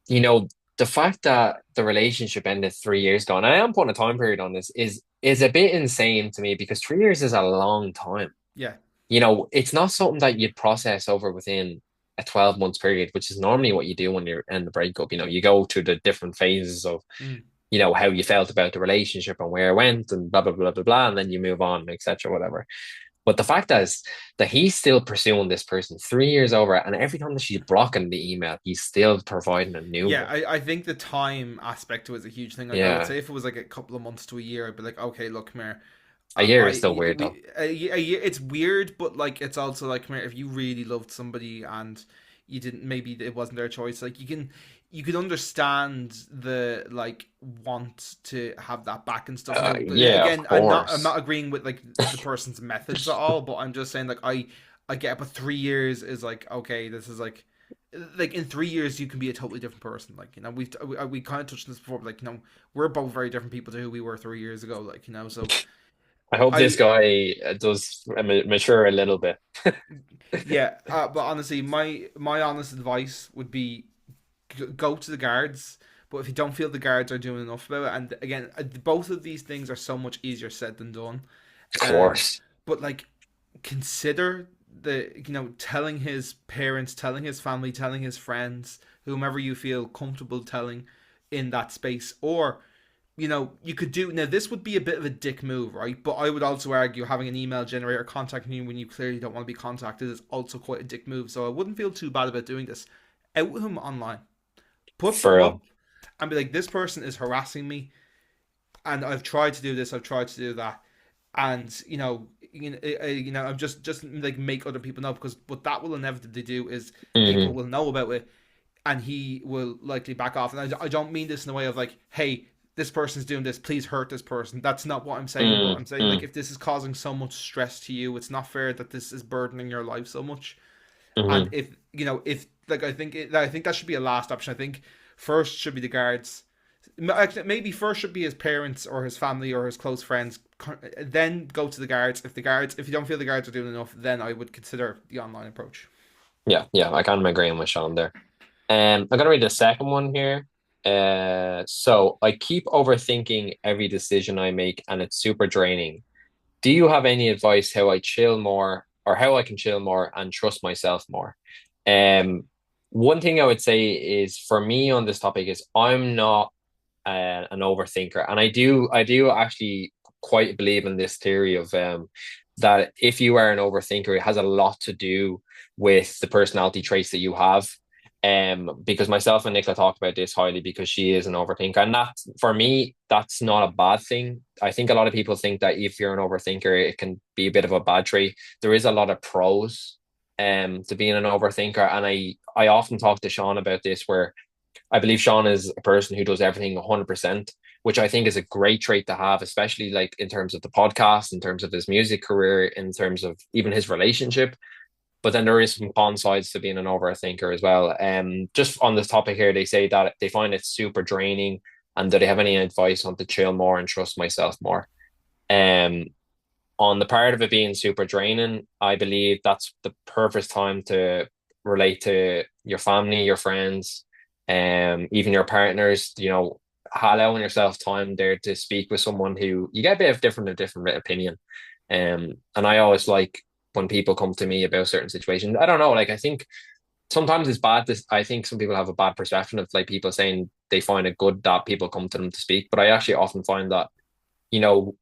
you know, the fact that the relationship ended 3 years ago, and I am putting a time period on this, is a bit insane to me, because 3 years is a long time. yeah, it's not something that you'd process over within a 12 months period, which is normally what you do when you're in the breakup. You go through the different phases of, Mm. how you felt about the relationship and where it went and blah, blah, blah, blah, blah. And then you move on, etc., whatever. But the fact is that he's still pursuing this person 3 years over, and every time that she's blocking the email, he's still providing a new Yeah, one. I think the time aspect to it is a huge thing. Like I would Yeah. say if it was like a couple of months to a year, I'd be like, okay, look, come here. A year is still weird though. It's weird, but like it's also like, come here, if you really loved somebody and you didn't, maybe it wasn't their choice. Like you can understand the like want to have that back and stuff. Now, Yeah, of again, I'm not course. agreeing with like the person's methods at all, but I'm just saying like I get it, but 3 years is like, okay, this is like in 3 years you can be a totally different person. Like, we kind of touched on this before, but like, we're both very different people to who we were 3 years ago. Like, so I hope this I guy does mature a little bit. yeah, but honestly, my honest advice would be go to the guards. But if you don't feel the guards are doing enough about it, and again, both of these things are so much easier said than done. Of Um, course. but like, consider telling his parents, telling his family, telling his friends, whomever you feel comfortable telling in that space, or you could do. Now this would be a bit of a dick move, right? But I would also argue having an email generator contacting you when you clearly don't want to be contacted is also quite a dick move. So I wouldn't feel too bad about doing this. Out with him online, put For something real. up, and be like, this person is harassing me, and I've tried to do this, I've tried to do that, and I'm just like, make other people know, because what that will inevitably do is people Hmm. will know about it, and he will likely back off. And I don't mean this in a way of like, hey, this person's doing this, please hurt this person. That's not what I'm saying. But Mm, I'm saying, like, mm, if this is causing so much stress to you, it's not fair that this is burdening your life so much. And hmm. if like, I think that should be a last option. I think first should be the guards. Actually, maybe first should be his parents or his family or his close friends. Then go to the guards. If you don't feel the guards are doing enough, then I would consider the online approach. Yeah, yeah, I kind of agreeing with Sean there. I'm gonna read the second one here. So I keep overthinking every decision I make, and it's super draining. Do you have any advice how I chill more, or how I can chill more and trust myself more? Um, One thing I would say is for me on this topic is I'm not an overthinker, and I do actually quite believe in this theory of that if you are an overthinker, it has a lot to do with the personality traits that you have. Because myself and Nicola talked about this highly because she is an overthinker, and that for me, that's not a bad thing. I think a lot of people think that if you're an overthinker, it can be a bit of a bad trait. There is a lot of pros to being an overthinker, and I often talk to Sean about this where I believe Sean is a person who does everything 100%, which I think is a great trait to have, especially like in terms of the podcast, in terms of his music career, in terms of even his relationship. But then there is some con sides to being an overthinker as well. Just on this topic here, they say that they find it super draining, and do they have any advice on to chill more and trust myself more? Um, on the part of it being super draining, I believe that's the perfect time to relate to your family, your friends, even your partners, allowing yourself time there to speak with someone who you get a different opinion. And I always like when people come to me about certain situations. I don't know, like I think sometimes it's bad. I think some people have a bad perception of like people saying they find it good that people come to them to speak, but I actually often find that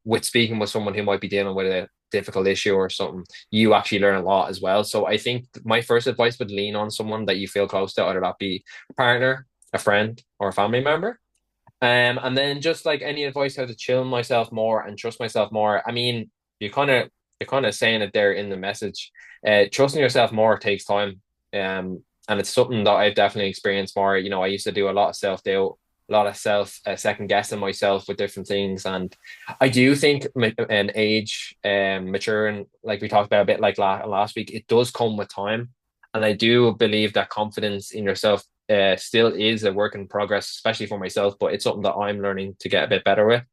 with speaking with someone who might be dealing with a difficult issue or something, you actually learn a lot as well. So I think my first advice would lean on someone that you feel close to, either that be a partner, a friend, or a family member. And then just like any advice how to chill myself more and trust myself more. I mean, you kind of you're kind of saying it there in the message. Trusting yourself more takes time. And it's something that I've definitely experienced more. I used to do a lot of self-doubt, a lot of self second guessing myself with different things. And I do think an age maturing, like we talked about a bit like last week, it does come with time. And I do believe that confidence in yourself still is a work in progress, especially for myself, but it's something that I'm learning to get a bit better with.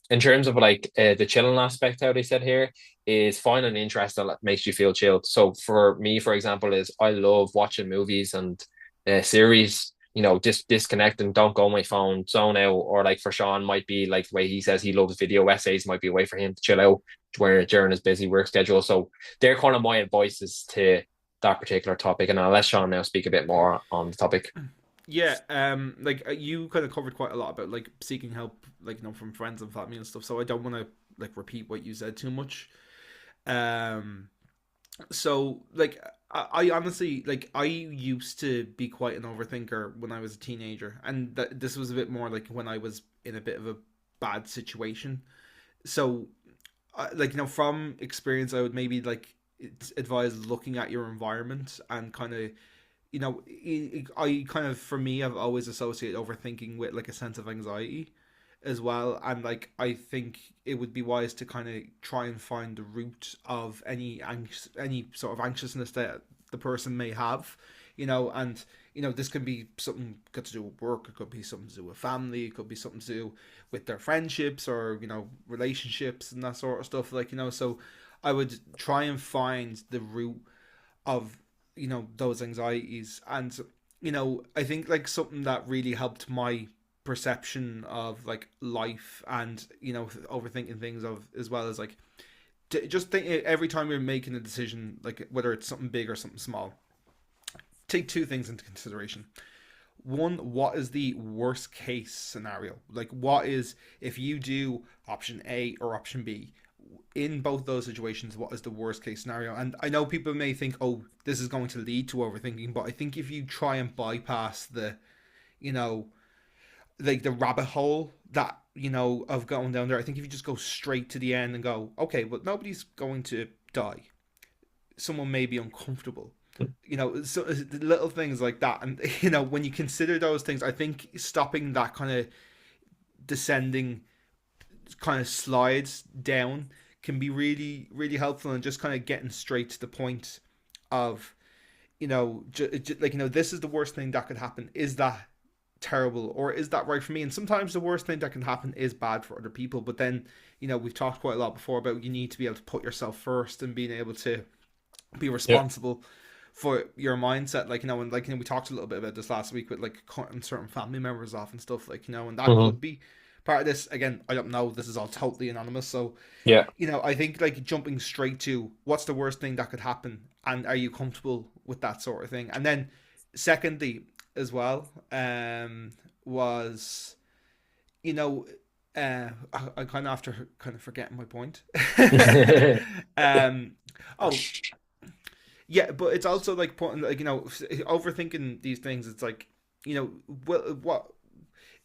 In terms of like the chilling aspect, how they said here is find an interest that makes you feel chilled. So for me, for example, is I love watching movies and series. just disconnect and don't go on my phone, zone out. Or like for Sean, might be like the way he says he loves video essays, might be a way for him to chill out where during his busy work schedule. So they're kind of my advices to that particular topic. And I'll let Sean now speak a bit more on the topic. Yeah, like you kind of covered quite a lot about like seeking help, like from friends and family and stuff. So I don't want to like repeat what you said too much. Um, so like I honestly like I used to be quite an overthinker when I was a teenager, and this was a bit more like when I was in a bit of a bad situation. So like from experience, I would maybe like advise looking at your environment and kind of I kind of, for me, I've always associated overthinking with like a sense of anxiety as well. And like, I think it would be wise to kind of try and find the root of any sort of anxiousness that the person may have, and this can be something got to do with work, it could be something to do with family, it could be something to do with their friendships or relationships and that sort of stuff. Like, so I would try and find the root of those anxieties. And I think like something that really helped my perception of like life and overthinking things of as well as like just think every time you're making a decision, like whether it's something big or something small, take two things into consideration. One, what is the worst case scenario? Like, what is, if you do option A or option B, in both those situations, what is the worst case scenario? And I know people may think, oh, this is going to lead to overthinking, but I think if you try and bypass you know, like the rabbit hole that, of going down there, I think if you just go straight to the end and go, okay, but nobody's going to die. Someone may be uncomfortable. So little things like that. And, when you consider those things, I think stopping that kind of descending kind of slides down can be really really helpful, and just kind of getting straight to the point of like this is the worst thing that could happen. Is that terrible, or is that right for me? And sometimes the worst thing that can happen is bad for other people, but then we've talked quite a lot before about you need to be able to put yourself first and being able to be Yeah. responsible for your mindset. Like and like we talked a little bit about this last week with like cutting certain family members off and stuff, like and that Hmm. could be part of this. Again, I don't know, this is all totally anonymous. So Yeah. I think like jumping straight to what's the worst thing that could happen, and are you comfortable with that sort of thing? And then secondly as well, was you know I kind of after kind of forgetting my point. um oh yeah, but it's also like putting like overthinking these things. It's like what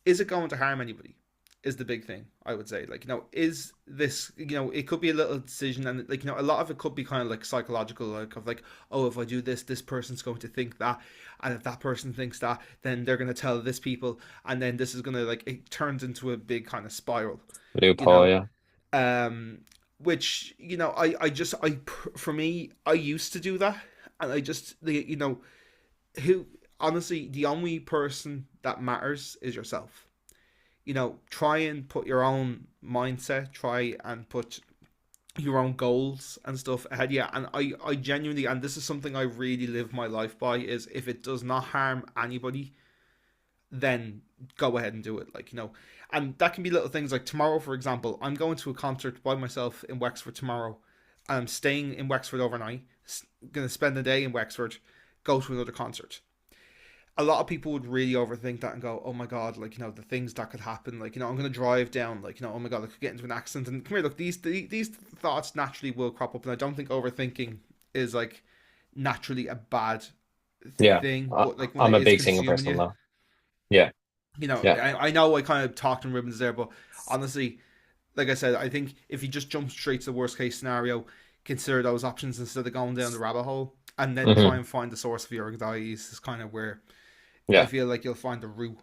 is it going to harm anybody is the big thing, I would say. Like is this, it could be a little decision, and like a lot of it could be kind of like psychological, like of like, oh, if I do this person's going to think that, and if that person thinks that, then they're going to tell this people, and then this is going to like, it turns into a big kind of spiral, you Loophole, know yeah. um which I just I for me, I used to do that, and I just who honestly, the only person that matters is yourself. Try and put your own mindset, try and put your own goals and stuff ahead. Yeah, and I genuinely, and this is something I really live my life by, is if it does not harm anybody, then go ahead and do it. Like, and that can be little things like tomorrow, for example, I'm going to a concert by myself in Wexford tomorrow. I'm staying in Wexford overnight, going to spend the day in Wexford, go to another concert. A lot of people would really overthink that and go, oh my God, like, the things that could happen. Like, I'm going to drive down, like, oh my God, I could get into an accident. And come here, look, these thoughts naturally will crop up. And I don't think overthinking is like naturally a bad Yeah. thing, but like when I'm it a is big single consuming person you, though. Yeah. Yeah. I know I kind of talked in ribbons there, but honestly, like I said, I think if you just jump straight to the worst case scenario, consider those options instead of going down the rabbit hole, and then try Hmm. and find the source of your anxieties is kind of where I Yeah. feel like you'll find the root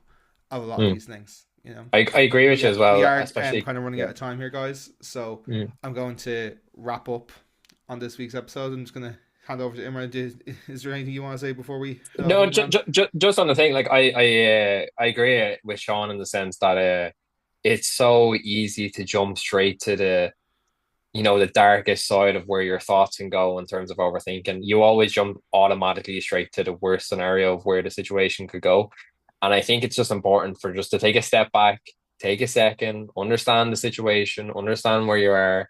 of a lot of Mm. these things. I agree But with you yeah, as we well, are especially. kind of running Yeah. out of time here, guys. So Mm. I'm going to wrap up on this week's episode. I'm just going to hand over to Imran. Is there anything you want to say before we head off, No, Imran? just on the thing, like I agree with Sean in the sense that it's so easy to jump straight to the darkest side of where your thoughts can go in terms of overthinking. You always jump automatically straight to the worst scenario of where the situation could go. And I think it's just important for just to take a step back, take a second, understand the situation, understand where you are,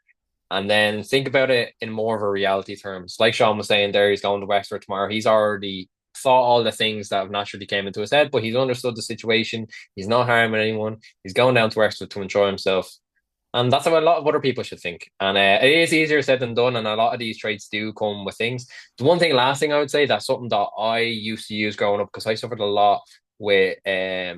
and then think about it in more of a reality terms. Like Sean was saying there, he's going to Wexford tomorrow. He's already thought all the things that have naturally came into his head, but he's understood the situation. He's not harming anyone. He's going down to Wexford to enjoy himself. And that's how a lot of other people should think. And it is easier said than done. And a lot of these traits do come with things. The one thing, last thing I would say, that's something that I used to use growing up because I suffered a lot with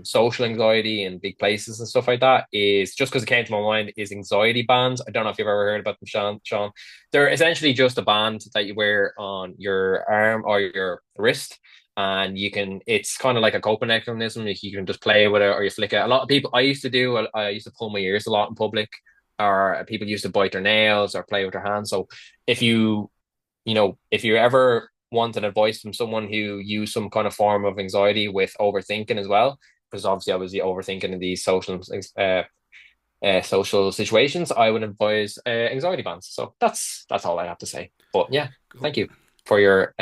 social anxiety in big places and stuff like that, is just because it came to my mind, is anxiety bands. I don't know if you've ever heard about them, Sean. They're essentially just a band that you wear on your arm or your wrist, and you can, it's kind of like a coping mechanism. You can just play with it or you flick it. A lot of people, I used to pull my ears a lot in public, or people used to bite their nails or play with their hands. So if if you ever want an advice from someone who used some kind of form of anxiety with overthinking as well, because obviously I was overthinking in these social situations, I would advise anxiety bands. So that's all I have to say. But yeah, Cool. thank you for your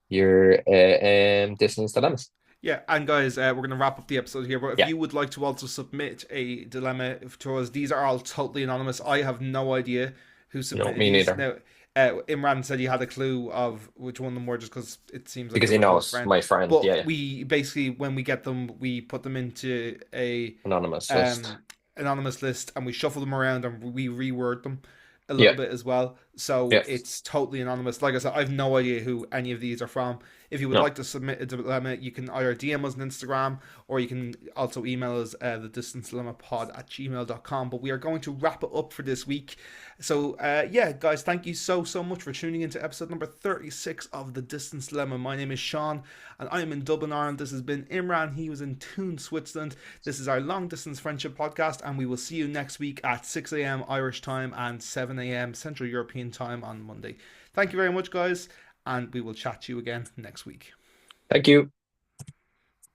distance dilemmas. Yeah, and guys, we're going to wrap up the episode here. But if Yeah, you would like to also submit a dilemma to us, these are all totally anonymous. I have no idea who no, submitted me these. neither. Now, Imran said he had a clue of which one of them were just because it seems like Because you're he my close knows friend. my friend. Yeah, But yeah. we basically, when we get them, we put them into a Anonymous list. um, anonymous list and we shuffle them around and we reword them a little Yeah, bit as well. So yeah. it's totally anonymous. Like I said, I have no idea who any of these are from. If you would No, like to submit a dilemma, you can either DM us on Instagram or you can also email us the distance dilemma pod at gmail.com. But we are going to wrap it up for this week. So, yeah, guys, thank you so much for tuning into episode number 36 of The Distance Dilemma. My name is Sean and I am in Dublin, Ireland. This has been Imran. He was in Thun, Switzerland. This is our long distance friendship podcast, and we will see you next week at 6 a.m. Irish time and 7 a.m. Central European time on Monday. Thank you very much, guys, and we will chat to you again next week. thank you.